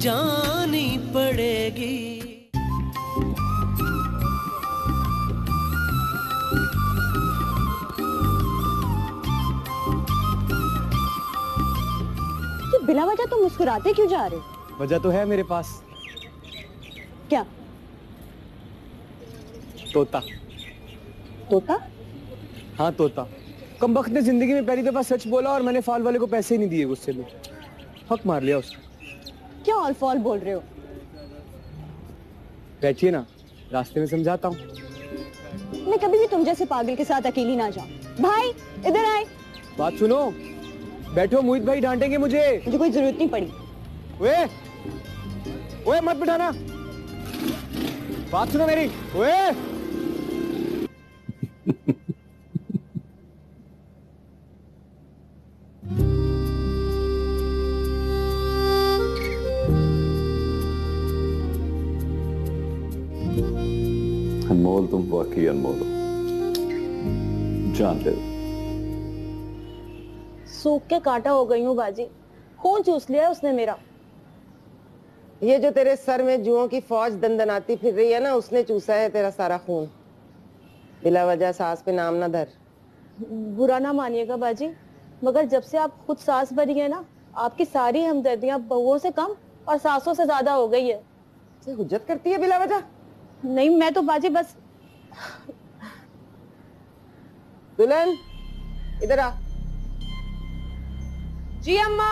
जानी पड़ेगी। बिना वजह तो मुस्कुराते क्यों जा रहे हो? वजह तो है मेरे पास। क्या? तोता। तोता? हाँ तोता। कमबख्त ने जिंदगी में पहली दफा सच बोला और मैंने फाल वाले को पैसे ही नहीं दिए गुस्से में। हक मार लिया उसका। क्या ऑल फॉल बोल रहे हो? बैठिए ना, रास्ते में समझाता हूँ। मैं कभी भी तुम जैसे पागल के साथ अकेली ना जाऊं। भाई इधर आए। बात सुनो। बैठो, मोहित भाई डांटेंगे मुझे। मुझे कोई जरूरत नहीं पड़ी। ओए ओए मत बिठाना। बात सुनो मेरी। ओए अनमोल, तुम वाकई अनमोल हो, जानते हो। सूख के कांटा हो गई हूँ बाजी, खून चूस लिया है उसने मेरा। ये जो तेरे सर में जुओं की फौज दंदनाती फिर रही है ना, उसने चूसा है तेरा सारा खून। बिला वजह सास पे नाम ना धर। बुरा ना मानिएगा बाजी, मगर जब से आप खुद सास बनी है ना, आपकी सारी हमदर्दियां बहुओं से कम और सासों से ज्यादा हो गई है। हुज्जत करती है बिला वजह। नहीं, मैं तो बाजी बस। दुल्हन इधर आ। जी अम्मा।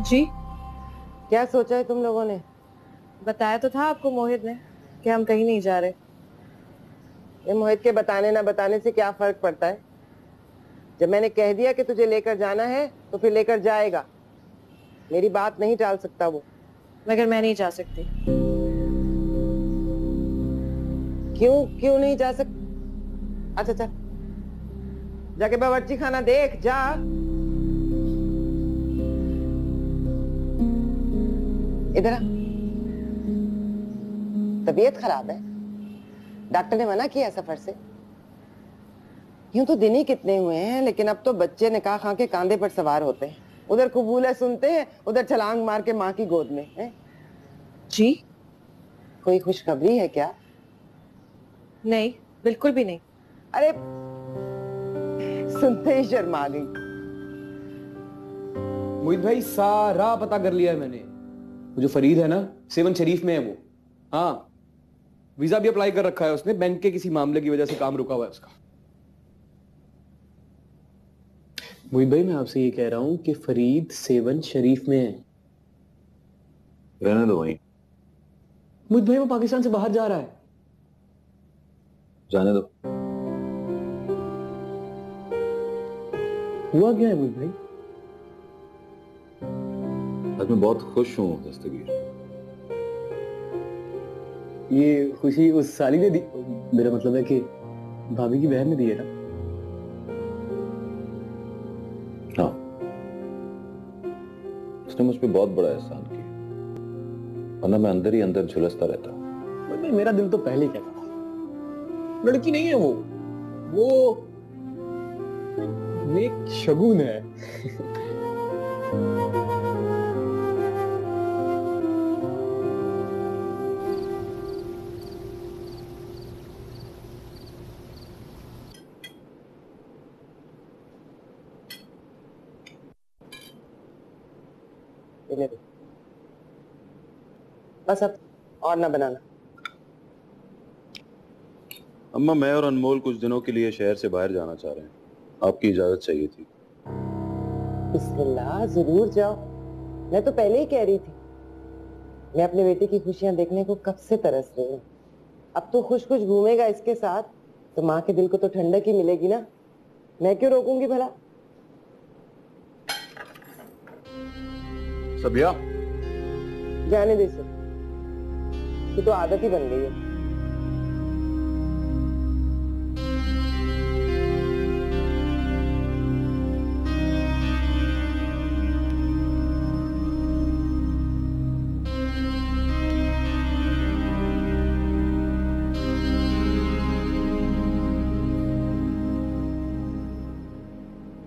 जी। क्या सोचा है तुम लोगों ने? बताया तो था आपको मोहित ने कि हम कहीं नहीं जा रहे। ये मोहित के बताने ना बताने से क्या फर्क पड़ता है? जब मैंने कह दिया कि तुझे लेकर जाना है तो फिर लेकर जाएगा। मेरी बात नहीं टाल सकता वो। मगर मैं नहीं जा सकती। क्यों नहीं जा सकती? अच्छा चल, जाके बावर्ची खाना देख जा। इधर आ। तबीयत खराब है, डॉक्टर ने मना किया सफर से। यूं तो दिन ही कितने हुए हैं, लेकिन अब तो बच्चे निकाह खां के कांधे पर सवार होते हैं। उधर कबूले सुनते हैं, उधर छलांग मार के माँ की गोद में है। जी। कोई खुशखबरी है क्या? नहीं, बिल्कुल भी नहीं। अरे सुनते ही शर्मा गई। मोहित भाई सारा पता कर लिया है मैंने। वो जो फरीद है ना, 7 शरीफ में है वो। हाँ, वीजा भी अप्लाई कर रखा है उसने। बैंक के किसी मामले की वजह से काम रुका हुआ है उसका। मोहित भाई मैं आपसे ये कह रहा हूं कि फरीद 7 शरीफ में है। रहने दो वहीं। मोहित भाई वो पाकिस्तान से बाहर जा रहा है। जाने दो। हुआ क्या है मोहित भाई? आज मैं बहुत खुश हूँ दस्तगीर। ये खुशी उस साली ने दी? मेरा मतलब है कि भाभी की बहन ने दी है ना? हाँ, उसने मुझ पे बहुत बड़ा एहसान किया, वरना मैं अंदर ही अंदर झुलसता रहता। मेरा दिल तो पहले ही कहता था लड़की नहीं है वो एक शगुन है। बस अब और ना बनाना। अम्मा, मैं और अनमोल कुछ दिनों के लिए शहर से बाहर जाना चाह रहे हैं, आपकी इजाजत चाहिए थी। बिस्मिल्लाह, जरूर जाओ। मैं तो पहले ही कह रही थी, मैं अपने बेटे की खुशियां देखने को कब से तरस रही हूँ। अब तो खुश खुश घूमेगा इसके साथ तो माँ के दिल को तो ठंडक ही मिलेगी ना। मैं क्यों रोकूंगी भला? सबिया, जाने दे इसे, ये तो आदत ही बन गई है।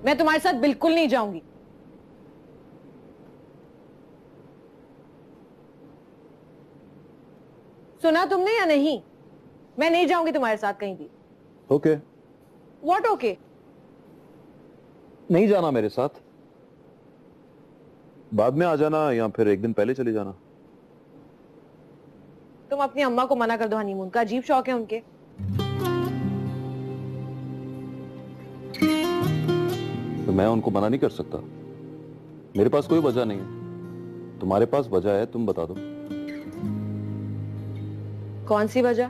मैं तुम्हारे साथ बिल्कुल नहीं जाऊंगी। सुना तुमने या नहीं? मैं नहीं जाऊंगी तुम्हारे साथ कहीं भी। ओके। What okay? नहीं जाना मेरे साथ, बाद में आ जाना या फिर एक दिन पहले चले जाना। तुम अपनी अम्मा को मना कर दो हनीमून का, अजीब शौक है उनके। तो मैं उनको मना नहीं कर सकता, मेरे पास कोई वजह नहीं है। तुम्हारे पास वजह है, तुम बता दो। कौन सी वजह?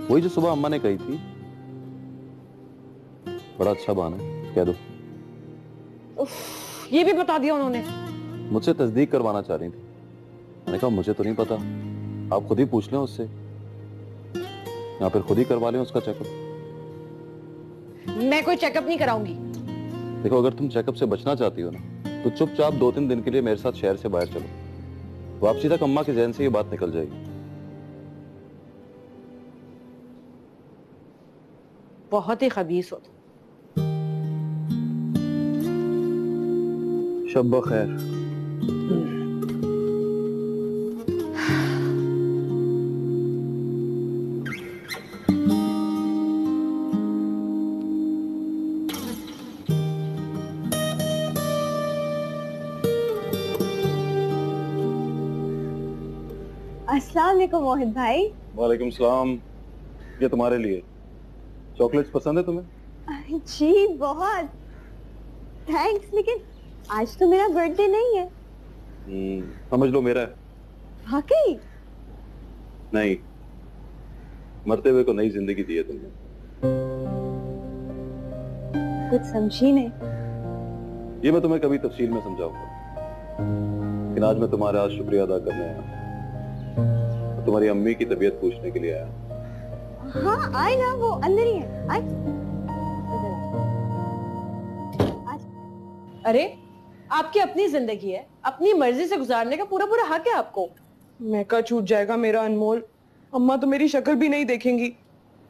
वही जो सुबह अम्मा ने कही थी। बड़ा अच्छा बहाना है, कह दो। उफ, ये भी बता दिया उन्होंने। मुझसे तस्दीक करवाना चाह रही थी। मैंने कहा मुझे तो नहीं पता, आप खुद ही पूछ लें उससे, या फिर खुद ही करवा लें उसका चेकअप। मैं कोई चेकअप नहीं कराऊंगी। देखो, अगर तुम चेकअप से बचना चाहती हो ना, तो चुपचाप 2-3 दिन के लिए मेरे साथ शहर से बाहर चलो। वापसी तक अम्मा के जहन से ये बात निकल जाएगी। बहुत ही खबीस हो। शब खैर। अस्सलाम वालेकुम मोहित भाई। वालेकुम सलाम। ये तुम्हारे लिए। चॉकलेट्स पसंद है तुम्हें? जी बहुत थैंक्स, लेकिन आज तो मेरा बर्थडे नहीं है। समझ लो मेरा है। वाकई? नहीं, मरते हुए को नई जिंदगी दी है तुमने। कुछ समझी नहीं। ये मैं तुम्हें कभी तफसील में समझाऊंगा, लेकिन आज मैं तुम्हारा शुक्रिया अदा करने आया। तुम्हारी अम्मी की तबीयत पूछने के लिए आया। हाँ आए ना, वो अंदर ही है। आए। अरे आपकी अपनी जिंदगी है, अपनी मर्जी से गुजारने का पूरा पूरा हक है आपको। मैं का छूट जाएगा मेरा अनमोल। अम्मा तो मेरी शक्ल भी नहीं देखेंगी,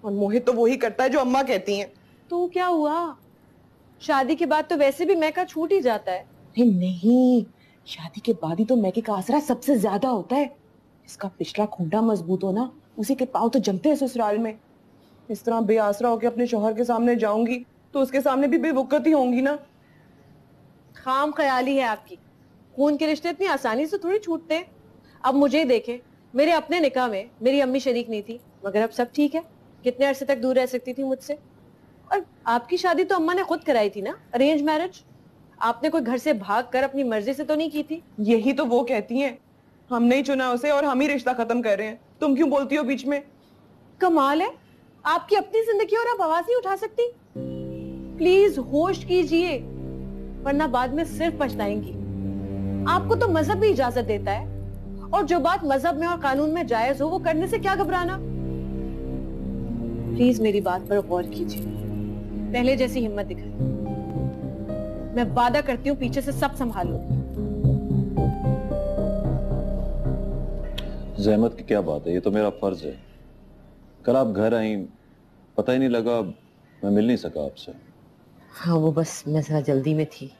और मोहित तो वही करता है जो अम्मा कहती हैं। तो क्या हुआ? शादी के बाद तो वैसे भी मैं का छूट ही जाता है। नहीं, शादी के बाद ही तो मैके का आसरा सबसे ज्यादा होता है। इसका पिछला खूंटा मजबूत हो ना, उसी के पांव तो जमते हैं ससुराल में। इस तरह बेआसरा होकर अपने शौहर के सामने जाऊंगी तो उसके सामने भी बेवकूफ ही होंगी ना। खाम ख्याली है आपकी। खून के रिश्ते इतनी आसानी से थोड़ी छूटते हैं। अब मुझे ही देखे, मेरे अपने निकाह में मेरी अम्मी शरीक नहीं थी, मगर अब सब ठीक है। कितने अरसे तक दूर रह सकती थी मुझसे? और आपकी शादी तो अम्मा ने खुद कराई थी ना, अरेंज मैरिज। आपने कोई घर से भाग कर अपनी मर्जी से तो नहीं की थी। यही तो वो कहती हैं, हमने ही चुना उसे और हम ही रिश्ता खत्म कर रहे हैं। तुम क्यों बोलती हो बीच में? कमाल है, आपकी अपनी जिंदगी और आप आवाज नहीं उठा सकती। प्लीज होश कीजिए, वरना बाद में सिर्फ पछताएंगी। आपको तो मजहब भी इजाजत देता है, और जो बात मजहब में और कानून में जायज हो वो करने से क्या घबराना। प्लीज मेरी बात पर गौर कीजिए, पहले जैसी हिम्मत दिखाए। मैं वादा करती हूँ पीछे से सब संभाल लूंगी। जहमत की क्या बात है, ये तो मेरा फर्ज है। कल आप घर आई, पता ही नहीं लगा, मैं मिल नहीं सका आपसे। हाँ वो बस मैं जरा जल्दी में थी,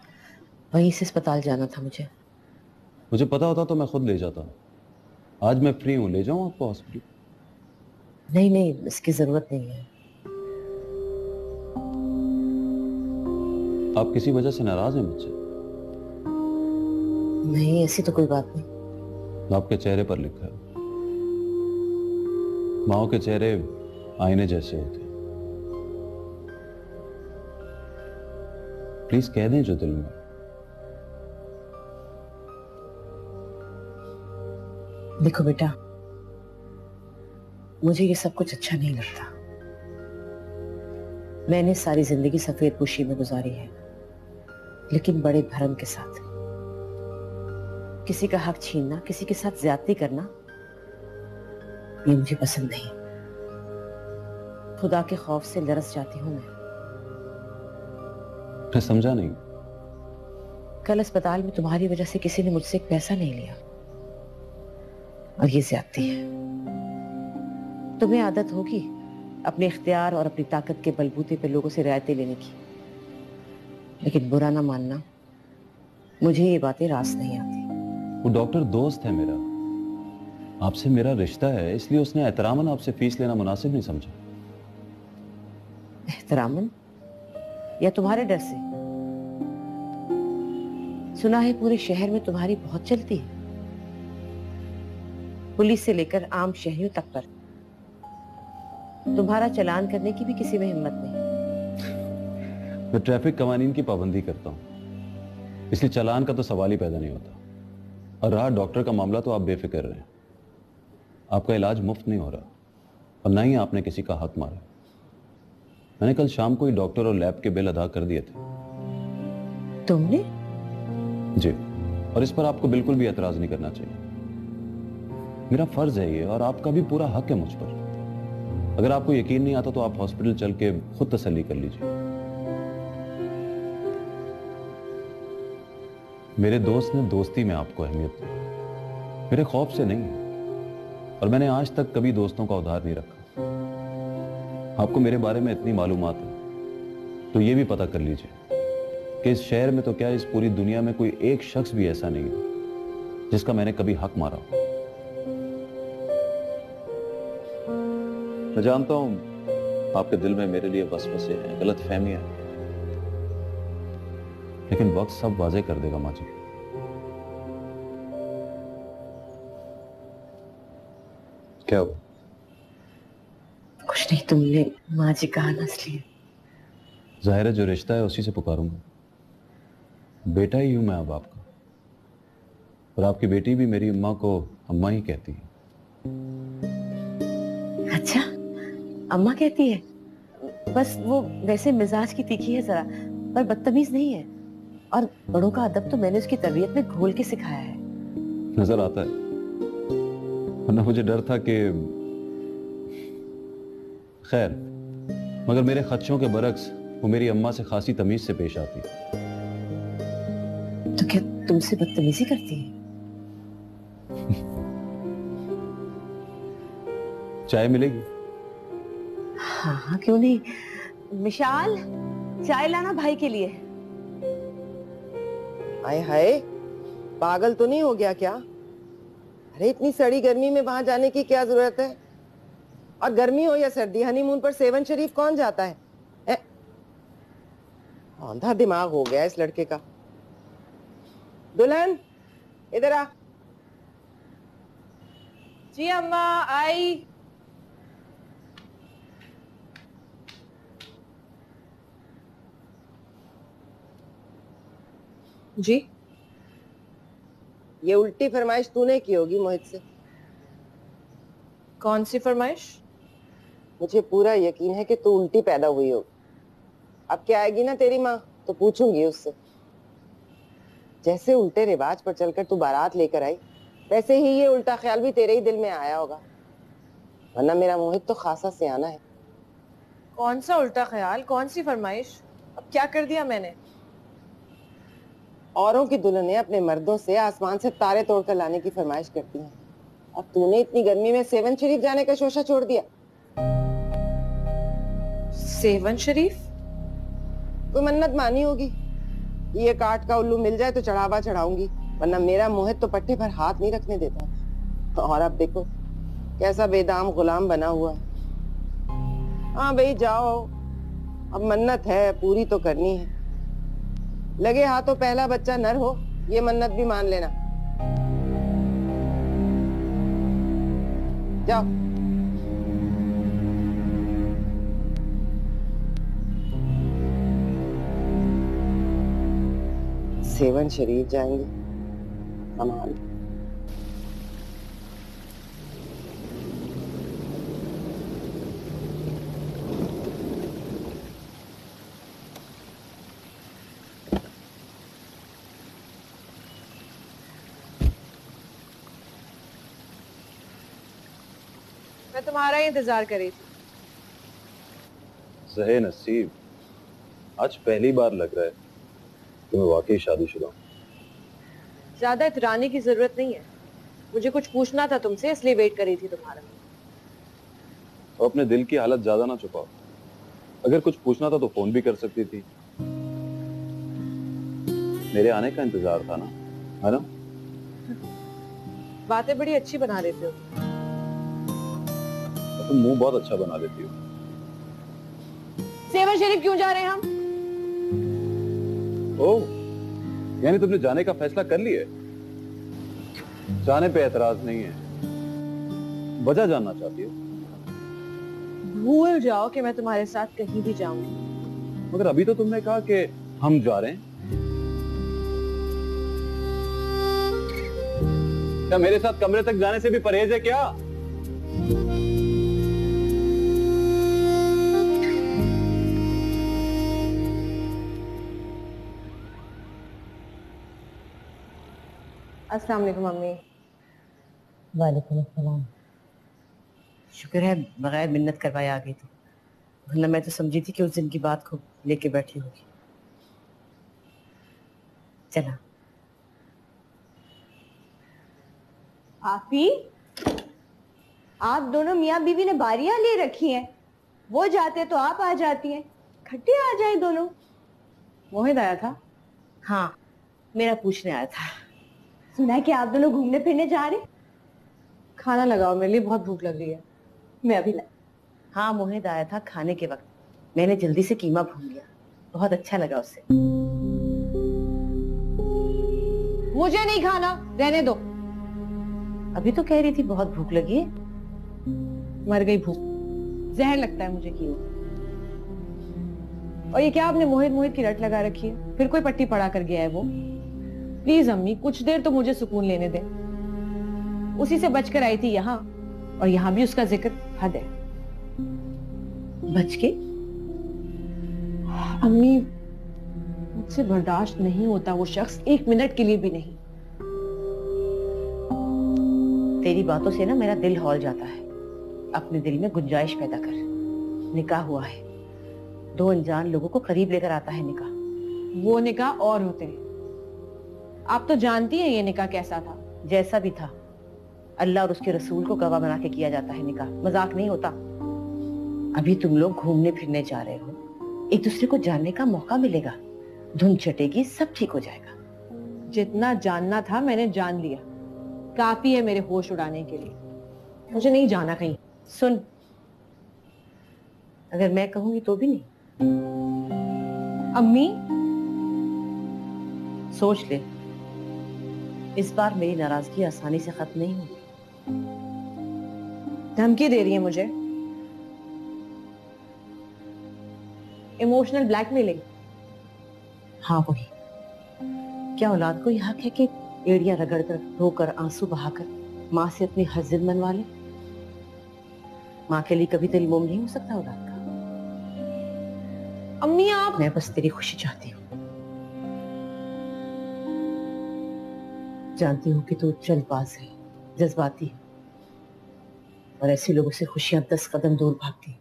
वहीं से अस्पताल जाना था मुझे। मुझे पता होता तो मैं खुद ले जाता। आज मैं फ्री हूँ, ले जाऊँ आपको हॉस्पिटल? नहीं नहीं, इसकी जरूरत नहीं है। आप किसी वजह से नाराज हैं मुझसे? नहीं ऐसी तो कोई बात नहीं। आपके चेहरे पर लिखा है, माओ के चेहरे आईने जैसे होते हैं। प्लीज कह दें जो दिल में। देखो बेटा, मुझे ये सब कुछ अच्छा नहीं लगता। मैंने सारी जिंदगी सफेद पोशी में गुजारी है, लेकिन बड़े भरम के साथ। किसी का हक छीनना, किसी के साथ ज्यादती करना, ये मुझे पसंद नहीं। खुदा के खौफ से लरस जाती हूं मैं समझा नहीं। कल अस्पताल में तुम्हारी वजह से किसी ने मुझसे एक पैसा नहीं लिया, और ये ज्यादती है। तुम्हें आदत होगी अपने इख्तियार और अपनी ताकत के बलबूते पे लोगों से रियायतें लेने की, लेकिन बुरा ना मानना, मुझे ये बातें रास नहीं आती। वो डॉक्टर दोस्त है मेरा, आपसे मेरा रिश्ता है, इसलिए उसने एहतरामन आपसे फीस लेना मुनासिब नहीं समझा। एहतरामन या तुम्हारे डर से? सुना है पूरे शहर में तुम्हारी बहुत चलती है, पुलिस से लेकर आम शहरियों तक पर तुम्हारा चालान करने की भी किसी में हिम्मत नहीं। मैं ट्रैफिक कवानीन की पाबंदी करता हूं, इसलिए चालान का तो सवाल ही पैदा नहीं होता। और रहा डॉक्टर का मामला, तो आप बेफिक्र रहें, आपका इलाज मुफ्त नहीं हो रहा और ना ही आपने किसी का हक मारा। मैंने कल शाम को ही डॉक्टर और लैब के बिल अदा कर दिए थे। तुमने? जी, और इस पर आपको बिल्कुल भी एतराज नहीं करना चाहिए। मेरा फर्ज है ये, और आपका भी पूरा हक है मुझ पर। अगर आपको यकीन नहीं आता तो आप हॉस्पिटल चल के खुद तसल्ली कर लीजिए। मेरे दोस्त ने दोस्ती में आपको अहमियत दी, मेरे खौफ से नहीं, और मैंने आज तक कभी दोस्तों का उधार नहीं रखा। आपको मेरे बारे में इतनी मालूमात है तो ये भी पता कर लीजिए कि इस शहर में तो क्या, इस पूरी दुनिया में कोई एक शख्स भी ऐसा नहीं है जिसका मैंने कभी हक मारा हो। मैं जानता हूं आपके दिल में मेरे लिए वसवसे हैं, गलतफहमियां हैं, लेकिन वक्त सब वाजे कर देगा माँ जी। क्या हुआ? कुछ नहीं, तुमने माँ जी कहा ना इसलिए। जाहिर है जो रिश्ता है उसी से पुकारूंगा। बेटा ही हूं मैं अब आपका, और आपकी बेटी भी मेरी अम्मा को अम्मा ही कहती है। अच्छा, अम्मा कहती है? बस वो वैसे मिजाज की तीखी है जरा, पर बदतमीज नहीं है। और बड़ों का अदब तो मैंने उसकी तबीयत में घोल के सिखाया है। नजर आता है, वरना मुझे डर था कि खैर, मगर मेरे खदशों के बरक्स वो मेरी अम्मा से खासी तमीज से पेश आती। तो क्या तुमसे बदतमीजी करती है? चाय मिलेगी? हाँ हाँ, क्यों नहीं। विशाल, चाय लाना भाई के लिए। हाय हाय, पागल तो नहीं हो गया क्या? अरे इतनी सड़ी गर्मी में वहां जाने की क्या जरूरत है? और गर्मी हो या सर्दी, हनीमून पर सेवन शरीफ कौन जाता है? औंधा दिमाग हो गया इस लड़के का। दुल्हन इधर आ। जी अम्मा, आई। जी? ये उल्टी फरमाइश तूने की होगी मोहित से। कौन सी फरमाइश? मुझे पूरा यकीन है कि तू उल्टी पैदा हुई होगी। अब क्या आएगी ना तेरी माँ तो पूछूंगी उससे। जैसे उल्टे रिवाज पर चलकर तू बारात लेकर आई, वैसे ही ये उल्टा ख्याल भी तेरे ही दिल में आया होगा, वरना मेरा मोहित तो खासा सियाना है। कौन सा उल्टा ख्याल, कौन सी फरमाइश? अब क्या कर दिया मैंने? औरों की दुल्हनें अपने मर्दों से आसमान से तारे तोड़कर लाने की फरमाइश करती हैं, और तूने इतनी गर्मी में सेवन शरीफ जाने का शोशा छोड़ दिया। सेवन शरीफ? कोई मन्नत मानी होगी, ये काट का उल्लू मिल जाए तो चढ़ावा चढ़ाऊंगी, वरना मेरा मोहित तो पट्टे पर हाथ नहीं रखने देता। और अब देखो कैसा बेदाम गुलाम बना हुआ है। हाँ भाई जाओ, अब मन्नत है पूरी तो करनी है। लगे हाथों पहला बच्चा नर हो, ये मन्नत भी मान लेना। जाओ। सेवन शरीफ जाएंगे, संभाल। मैं तुम्हारा ही इंतजार कर रही थी। सहे नसीब, आज पहली बार लग रहा है कि मैं वाकई शादीशुदा हूं। ज्यादा इतराने की जरूरत नहीं है, मुझे कुछ पूछना था तुमसे, इसलिए वेट कर रही थी तुम्हारा। तो अपने दिल की हालत ज्यादा ना छुपाओ। अगर कुछ पूछना था तो फोन भी कर सकती थी। मेरे आने का इंतजार था ना, है ना? बातें बड़ी अच्छी बना लेते हो। तुम मुंह बहुत अच्छा बना लेती हो। सेवन शरीफ क्यों जा रहे हैं हम? ओह, यानी तुमने जाने का फैसला कर लिया है? जाने पे एतराज नहीं है, वजह जानना चाहती हो? भूल जाओ कि मैं तुम्हारे साथ कहीं भी जाऊंगी। मगर अभी तो तुमने कहा कि हम जा रहे हैं। क्या मेरे साथ कमरे तक जाने से भी परहेज है क्या? अस्सलाम वालेकुम मम्मी। वालेकुम अस्सलाम। शुक्र है बगैर मिन्नत करवाए आ गई, तो वरना मैं तो समझी थी कि उस दिन की बात को लेके बैठी होगी। चला। आपी, आप दोनों मियाँ बीवी ने बारियां ले रखी हैं। वो जाते तो आप आ जाती हैं, इकट्ठे आ जाए दोनों। मोहित आया था? हाँ, मेरा पूछने आया था। सुना है कि आप दोनों घूमने फिरने जा रहे हैं। खाना लगाओ, मेरे लिए बहुत भूख लग रही है। मैं अभी हाँ, मोहित आया था खाने के वक्त। मैंने जल्दी से कीमा भून लिया, बहुत अच्छा लगा उसे। मुझे नहीं खाना, रहने दो। अभी तो कह रही थी बहुत भूख लगी है। मर गई भूख, जहर लगता है मुझे कीमा। और ये क्या आपने मोहित मोहित की रट लगा रखी है? फिर कोई पट्टी पड़ा कर गया है वो? प्लीज अम्मी, कुछ देर तो मुझे सुकून लेने दे। उसी से बचकर आई थी यहाँ, और यहाँ भी उसका जिक्र हद है। बच के? अम्मी, मुझसे बर्दाश्त नहीं होता वो शख्स, एक मिनट के लिए भी नहीं। तेरी बातों से ना मेरा दिल हौल जाता है। अपने दिल में गुंजाइश पैदा कर। निकाह हुआ है, दो अनजान लोगों को करीब लेकर आता है निकाह। वो निकाह और होते हैं। आप तो जानती हैं ये निकाह कैसा था। जैसा भी था, अल्लाह और उसके रसूल को गवाह बना के किया जाता है निकाह, मजाक नहीं होता। अभी तुम लोग घूमने फिरने जा रहे हो, एक दूसरे को जानने का मौका मिलेगा, धुन चटेगी, सब ठीक हो जाएगा। जितना जानना था मैंने जान लिया, काफी है मेरे होश उड़ाने के लिए। मुझे नहीं जाना कहीं। सुन, अगर मैं कहूंगी तो भी नहीं। अम्मी, सोच ले, इस बार मेरी नाराजगी आसानी से खत्म नहीं होगी। धमकी दे रही है मुझे? Emotional blackmailing? हाँ वही। क्या औलाद को यह हक है कि एड़ियां रगड़कर, रोकर, आंसू बहाकर माँ से अपनी हर जिद मनवा ले? माँ के लिए कभी दिल मोम नहीं हो सकता औलाद का। अम्मी आप। मैं बस तेरी खुशी चाहती हूँ। जानती हूँ कि तू जल्दबाज है, जज्बाती है, और ऐसे लोगों से खुशियां 10 कदम दूर भागती।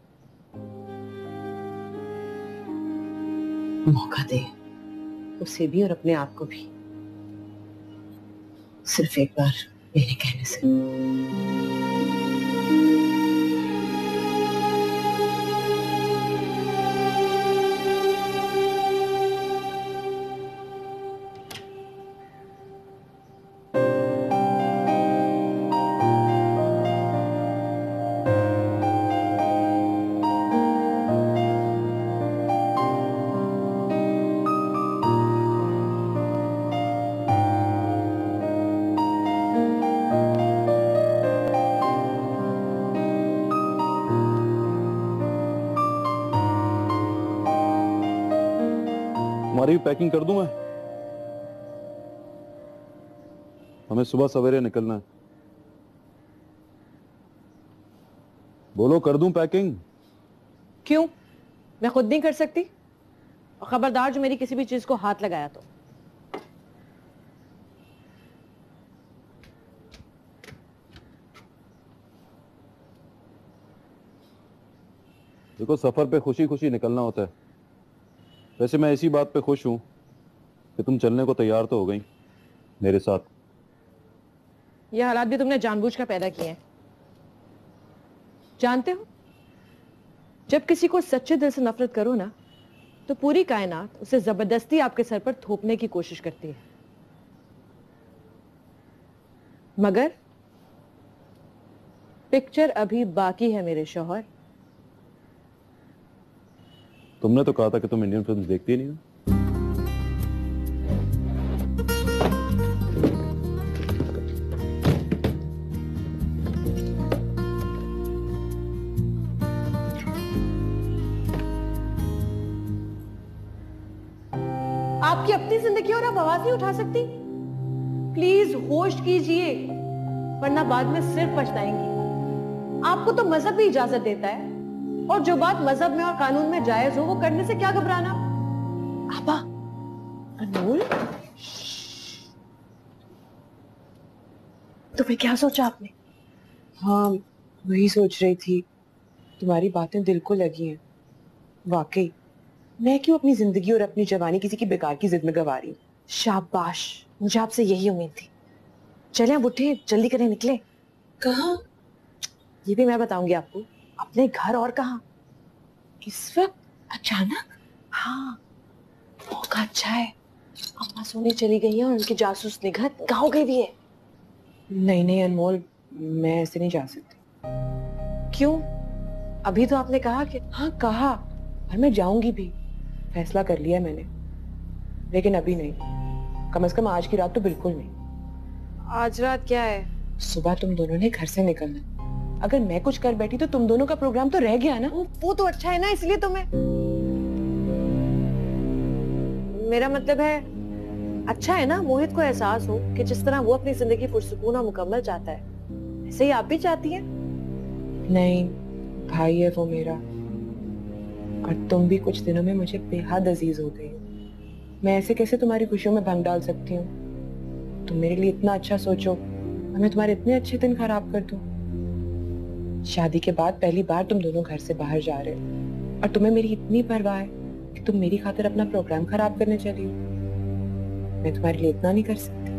मौका दे उसे भी और अपने आप को भी, सिर्फ एक बार मेरे कहने से। हमारी भी पैकिंग कर दूं मैं? हमें सुबह सवेरे निकलना है। बोलो, कर दूं पैकिंग? क्यों? मैं खुद नहीं कर सकती? और खबरदार जो मेरी किसी भी चीज को हाथ लगाया तो। देखो, सफर पे खुशी खुशी निकलना होता है। वैसे मैं इसी बात पे खुश हूं कि तुम चलने को तैयार तो हो गई मेरे साथ। ये हालात भी तुमने जानबूझकर पैदा किए हैं। जानते हो, जब किसी को सच्चे दिल से नफरत करो ना, तो पूरी कायनात उसे जबरदस्ती आपके सर पर थोपने की कोशिश करती है। मगर पिक्चर अभी बाकी है मेरे शौहर। तुमने तो कहा था कि तुम इंडियन फिल्म्स देखती नहीं हो। आपकी अपनी जिंदगी और आप आवाज नहीं उठा सकती? प्लीज होश कीजिए, वरना बाद में सिर्फ पछताएंगी। आपको तो मजहब भी इजाजत देता है, और जो बात मजहब में और कानून में जायज हो वो करने से क्या घबराना। आबा, अनमोल, तो फिर क्या सोचा आपने? हाँ वही सोच रही थी, तुम्हारी बातें दिल को लगी हैं। वाकई मैं क्यों अपनी जिंदगी और अपनी जवानी किसी की बेकार की जिद में गंवा रही हूँ। शाबाश, मुझे आपसे यही उम्मीद थी। चले अब उठे, जल्दी करें, निकले। कहाँ? ये भी मैं बताऊंगी आपको। अपने घर, और कहाँ। इस वक्त अचानक? हाँ, मौका अच्छा है। अम्मा सोनी चली गई है और उनकी जासूस निगहत गाँव गई भी है। नहीं नहीं अनमोल, मैं ऐसे नहीं जा सकती। क्यों? अभी तो आपने कहा कि हाँ कहा, और मैं जाऊंगी भी। फैसला कर लिया मैंने, लेकिन अभी नहीं। कम से कम आज की रात तो बिल्कुल नहीं। आज रात क्या है? सुबह तुम दोनों ने घर से निकलना। अगर मैं कुछ कर बैठी तो तुम दोनों का प्रोग्राम तो रह गया ना। वो तो अच्छा है ना, इसलिए तो मैं, मेरा मतलब है अच्छा है ना, मोहित को एहसास हो कि जिस तरह वो अपनी जिंदगी पुरसुकून और मुकम्मल चाहता है, ऐसे ही आप भी चाहती हैं। नहीं, भाई है वो मेरा, और तुम भी कुछ दिनों में मुझे बेहद अजीज हो गई हो। मैं ऐसे कैसे तुम्हारी खुशियों में भंग डाल सकती हूँ? तुम मेरे लिए इतना अच्छा सोचो और मैं तुम्हारे इतने अच्छे दिन खराब कर दूं। शादी के बाद पहली बार तुम दोनों घर से बाहर जा रहे हो, और तुम्हें मेरी इतनी परवाह है कि तुम मेरी खातिर अपना प्रोग्राम खराब करने चली हो। मैं तुम्हारे लिए इतना नहीं कर सकती।